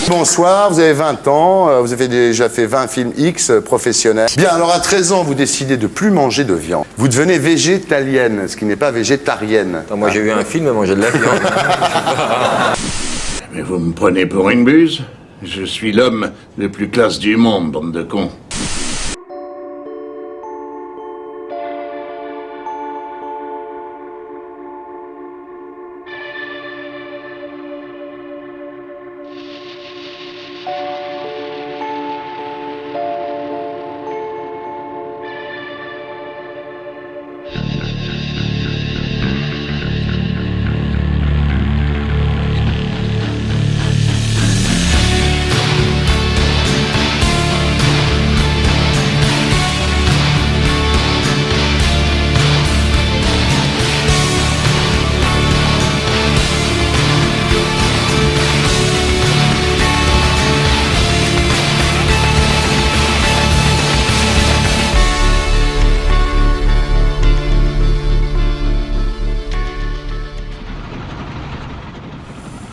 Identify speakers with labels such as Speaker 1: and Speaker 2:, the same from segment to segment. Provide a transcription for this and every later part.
Speaker 1: Bonsoir, vous avez 20 ans, vous avez déjà fait 20 films X professionnels. Bien, alors à 13 ans, vous décidez de plus manger de viande. Vous devenez végétalienne, ce qui n'est pas végétarienne.
Speaker 2: Attends, moi j'ai vu un film et manger de la viande.
Speaker 3: Mais vous me prenez pour une buse? Je suis l'homme le plus classe du monde, bande de cons.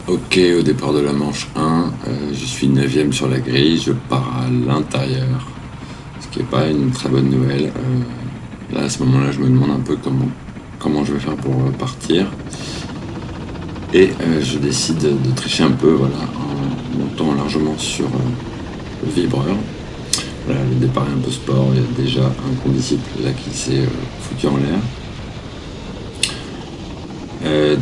Speaker 4: Ok, au départ de la manche 1, je suis 9ème sur la grille, je pars à l'intérieur, ce qui n'est pas une très bonne nouvelle. Là, à ce moment-là, je me demande un peu comment je vais faire pour partir. Et je décide de tricher un peu, voilà, en montant largement sur le vibreur. Voilà, le départ est un peu sport, il y a déjà un condisciple là qui s'est foutu en l'air.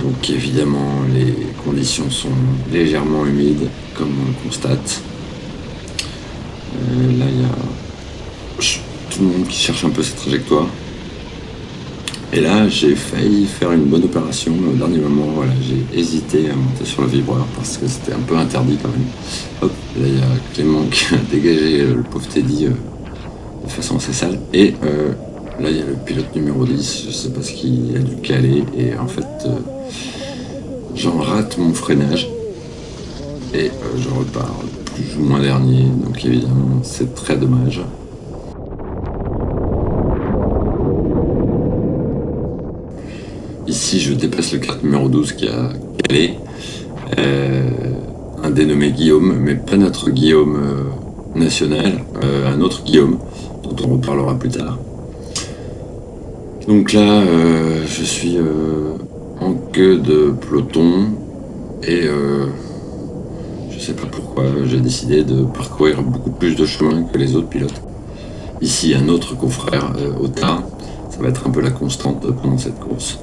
Speaker 4: Donc évidemment les conditions sont légèrement humides comme on le constate. Là il y a tout le monde qui cherche un peu sa trajectoire. Et là j'ai failli faire une bonne opération, mais au dernier moment voilà, j'ai hésité à monter sur le vibreur parce que c'était un peu interdit quand même. Hop, là il y a Clément qui a dégagé le pauvre Teddy de façon assez sale. Et là, il y a le pilote numéro 10, je sais pas ce qu'il a dû caler, et en fait, j'en rate mon freinage, et je repars plus ou moins dernier, donc évidemment, c'est très dommage. Ici, je dépasse le kart numéro 12 qui a calé, un dénommé Guillaume, mais pas notre Guillaume national, un autre Guillaume, dont on reparlera plus tard. Donc là, je suis en queue de peloton et je sais pas pourquoi j'ai décidé de parcourir beaucoup plus de chemin que les autres pilotes. Ici, un autre confrère, Ota, ça va être un peu la constante pendant cette course.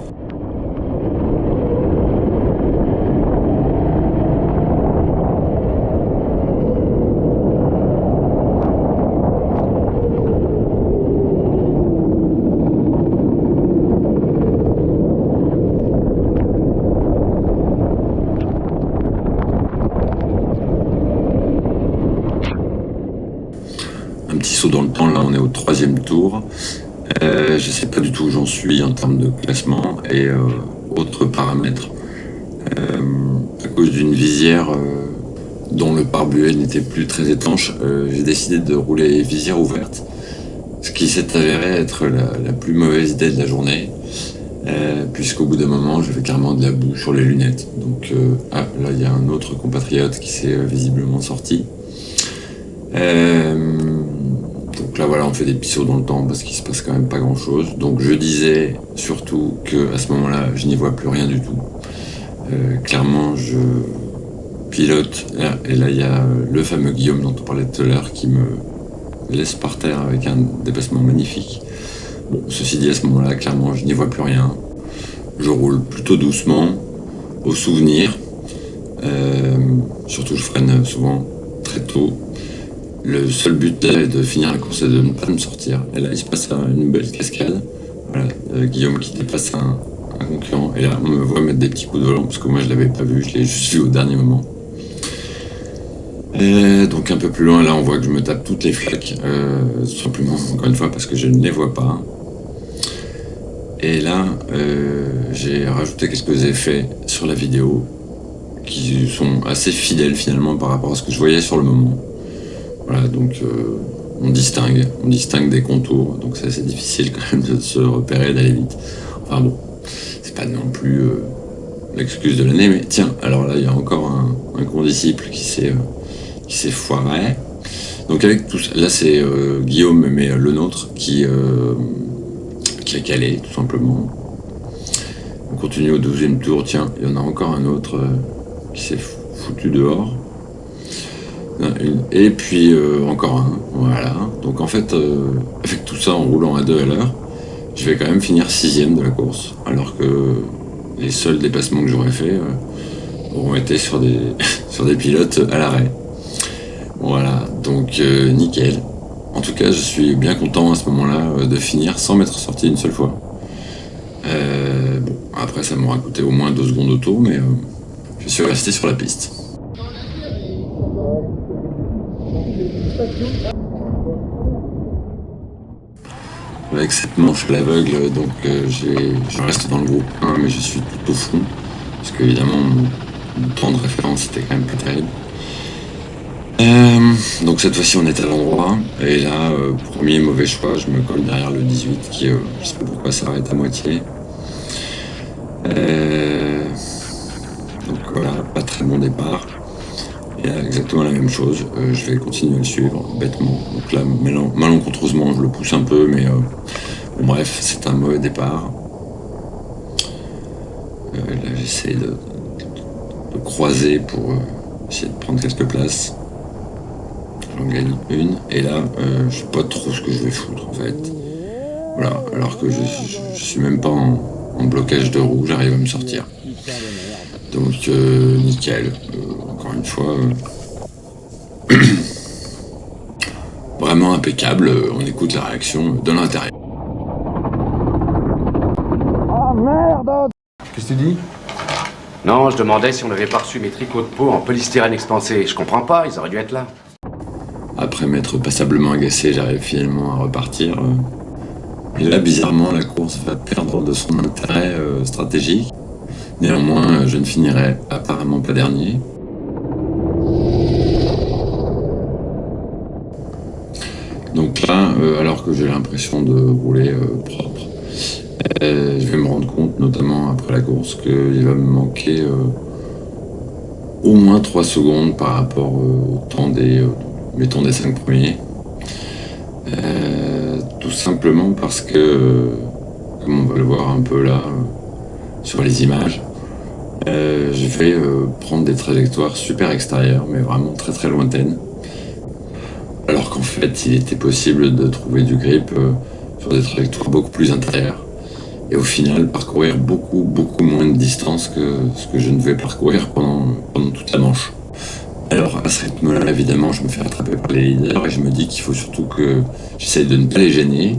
Speaker 4: Un petit saut dans le temps, là on est au 3e tour. Je sais pas du tout où j'en suis en termes de classement et autres paramètres. À cause d'une visière dont le pare-buée n'était plus très étanche, j'ai décidé de rouler visière ouverte, ce qui s'est avéré être la plus mauvaise idée de la journée, puisqu'au bout d'un moment j'avais carrément de la boue sur les lunettes. Donc là il y a un autre compatriote qui s'est visiblement sorti. Donc là voilà, on fait des petits sauts dans le temps parce qu'il se passe quand même pas grand chose. Donc je disais surtout que à ce moment-là je n'y vois plus rien du tout. Clairement je pilote là, et là il y a le fameux Guillaume dont on parlait tout à l'heure qui me laisse par terre avec un dépassement magnifique. Bon, ceci dit, à ce moment-là clairement je n'y vois plus rien. Je roule plutôt doucement, au souvenir. Surtout je freine souvent très tôt. Le seul but est de finir la course et de ne pas me sortir. Et là, il se passe une belle cascade. Voilà, Guillaume qui dépasse un concurrent. Et là, on me voit mettre des petits coups de volant parce que moi, je l'avais pas vu. Je l'ai juste vu au dernier moment. Et donc, un peu plus loin, là, on voit que je me tape toutes les flaques. Simplement, encore une fois, parce que je ne les vois pas. Et là, j'ai rajouté quelques effets sur la vidéo qui sont assez fidèles finalement par rapport à ce que je voyais sur le moment. Voilà, donc on distingue des contours, donc c'est assez difficile quand même de se repérer, d'aller vite. Enfin bon, c'est pas non plus l'excuse de l'année, mais tiens, alors là il y a encore un condisciple qui s'est foiré. Donc avec tout ça, là c'est Guillaume, mais le nôtre, qui a calé, tout simplement. On continue au 12e tour, tiens, il y en a encore un autre qui s'est foutu dehors. Et puis encore un, voilà. Donc en fait, avec tout ça en roulant à 2 à l'heure, je vais quand même finir 6e de la course, alors que les seuls dépassements que j'aurais fait auront été sur des, sur des pilotes à l'arrêt. Voilà, donc nickel. En tout cas, je suis bien content à ce moment-là de finir sans m'être sorti une seule fois. Bon, après ça m'aura coûté au moins 2 secondes au tour, mais je suis resté sur la piste. Avec cette manche à l'aveugle, donc je reste dans le groupe 1, mais je suis tout au fond, parce qu'évidemment mon temps de référence était quand même pas terrible. Donc cette fois-ci on est à l'endroit, et là, premier mauvais choix, je me colle derrière le 18 qui, je sais pas pourquoi, s'arrête à moitié. Donc voilà, pas très bon départ. Et là, exactement la même chose, je vais continuer à le suivre, bêtement. Donc là, malencontreusement, je le pousse un peu, mais bon, bref, c'est un mauvais départ. Là, j'essaie de croiser pour essayer de prendre quelques places. J'en gagne une, et là, je sais pas trop ce que je vais foutre, en fait. Voilà, alors que je suis même pas en blocage de roue, j'arrive à me sortir. Donc, nickel. Encore une fois, vraiment impeccable. On écoute la réaction de l'intérieur.
Speaker 1: Qu'est-ce que tu dis?
Speaker 5: Non, je demandais si on n'avait pas reçu mes tricots de peau en polystyrène expansé. Je comprends pas, ils auraient dû être là.
Speaker 4: Après m'être passablement agacé, j'arrive finalement à repartir. Et là, bizarrement, la course va perdre de son intérêt stratégique. Néanmoins, je ne finirai apparemment pas dernier. Donc là, alors que j'ai l'impression de rouler propre, je vais me rendre compte, notamment après la course, qu'il va me manquer au moins 3 secondes par rapport au temps mettons des 5 premiers. Tout simplement parce que, comme on va le voir un peu là, sur les images, je vais prendre des trajectoires super extérieures, mais vraiment très très lointaines. Alors qu'en fait, il était possible de trouver du grip sur des trajectoires beaucoup plus intérieures. Et au final, parcourir beaucoup moins de distance que ce que je ne vais parcourir pendant toute la manche. Alors à ce rythme-là, évidemment, je me fais rattraper par les leaders et je me dis qu'il faut surtout que j'essaye de ne pas les gêner.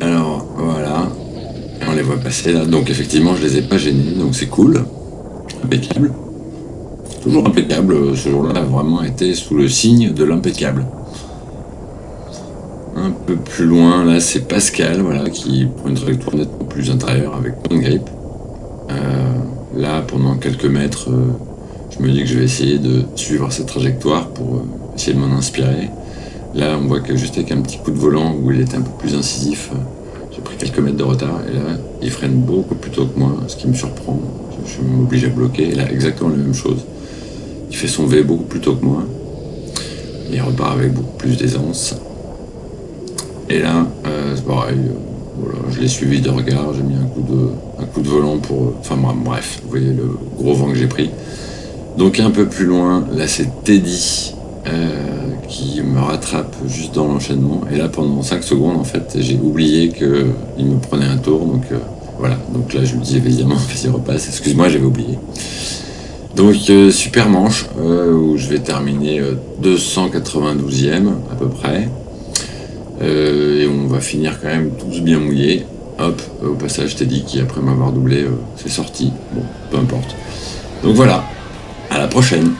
Speaker 4: Alors voilà, on les voit passer là. Donc effectivement, je les ai pas gênés, donc c'est cool, impeccable. Toujours impeccable, ce jour-là a vraiment été sous le signe de l'impeccable. Un peu plus loin, là, c'est Pascal, voilà, qui prend une trajectoire nettement plus intérieure avec moins de grip. Là, pendant quelques mètres, je me dis que je vais essayer de suivre cette trajectoire pour essayer de m'en inspirer. Là, on voit que juste avec un petit coup de volant où il était un peu plus incisif, j'ai pris quelques mètres de retard. Et là, il freine beaucoup plus tôt que moi, ce qui me surprend. Je m'oblige à bloquer. Et là, exactement la même chose. Il fait son V beaucoup plus tôt que moi. Il repart avec beaucoup plus d'aisance. Et là, c'est pareil. Voilà, je l'ai suivi de regard. J'ai mis un coup de volant pour... Enfin bref, vous voyez le gros vent que j'ai pris. Donc un peu plus loin, là c'est Teddy qui me rattrape juste dans l'enchaînement. Et là, pendant 5 secondes, en fait, j'ai oublié qu'il me prenait un tour. Donc voilà, donc là je lui dis évidemment, vas-y repasse. Excuse-moi, j'avais oublié. Donc super manche où je vais terminer 292e à peu près. Et on va finir quand même tous bien mouillés. Hop, au passage Teddy qui après m'avoir doublé s'est sorti. Bon, peu importe. Donc voilà, à la prochaine.